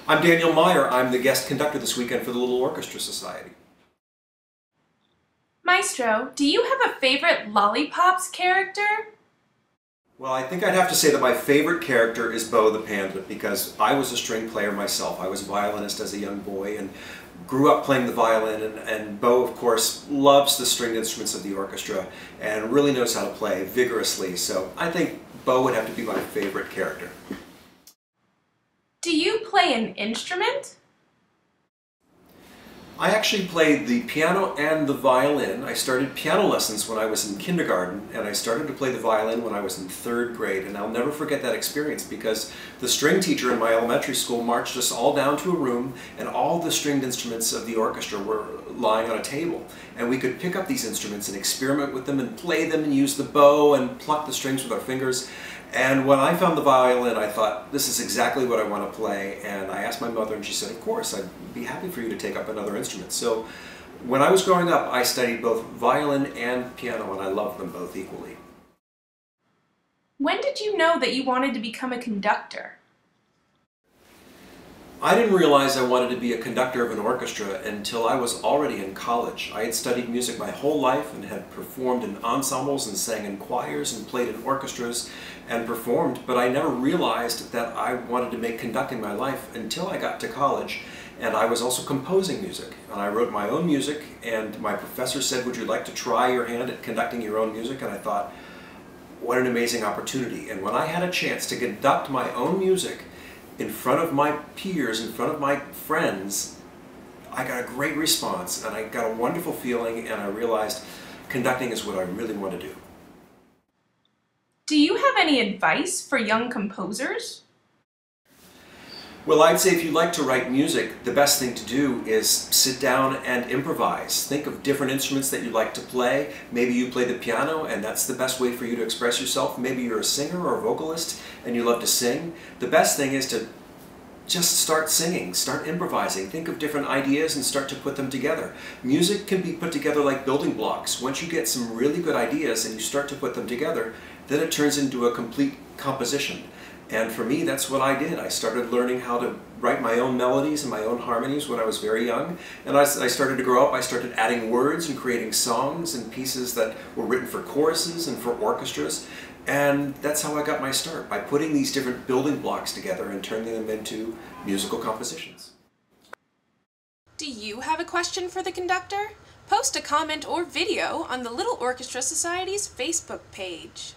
I'm Daniel Meyer. I'm the guest conductor this weekend for the Little Orchestra Society. Maestro, do you have a favorite Lollipops character? Well, I think I'd have to say that my favorite character is Bo the Panda because I was a string player myself. I was a violinist as a young boy and grew up playing the violin, and Bo, of course, loves the stringed instruments of the orchestra and really knows how to play vigorously, so I think Bo would have to be my favorite character. Do you play an instrument? I actually played the piano and the violin. I started piano lessons when I was in kindergarten, and I started to play the violin when I was in 3rd grade, and I'll never forget that experience because the string teacher in my elementary school marched us all down to a room, and all the stringed instruments of the orchestra were lying on a table, and we could pick up these instruments and experiment with them and play them and use the bow and pluck the strings with our fingers. And when I found the violin, I thought, this is exactly what I want to play, and I asked my mother, and she said, of course, I'd be happy for you to take up another instrument. So when I was growing up, I studied both violin and piano, and I loved them both equally. When did you know that you wanted to become a conductor? I didn't realize I wanted to be a conductor of an orchestra until I was already in college. I had studied music my whole life and had performed in ensembles and sang in choirs and played in orchestras and performed, but I never realized that I wanted to make conducting my life until I got to college. And I was also composing music, and I wrote my own music, and my professor said, would you like to try your hand at conducting your own music? And I thought, what an amazing opportunity. And when I had a chance to conduct my own music in front of my peers, in front of my friends, I got a great response, and I got a wonderful feeling, and I realized conducting is what I really want to do. Do you have any advice for young composers? Well, I'd say if you like to write music, the best thing to do is sit down and improvise. Think of different instruments that you like to play. Maybe you play the piano and that's the best way for you to express yourself. Maybe you're a singer or a vocalist and you love to sing. The best thing is to just start singing, start improvising. Think of different ideas and start to put them together. Music can be put together like building blocks. Once you get some really good ideas and you start to put them together, then it turns into a complete composition. And for me, that's what I did. I started learning how to write my own melodies and my own harmonies when I was very young. And as I started to grow up, I started adding words and creating songs and pieces that were written for choruses and for orchestras. And that's how I got my start, by putting these different building blocks together and turning them into musical compositions. Do you have a question for the conductor? Post a comment or video on the Little Orchestra Society's Facebook page.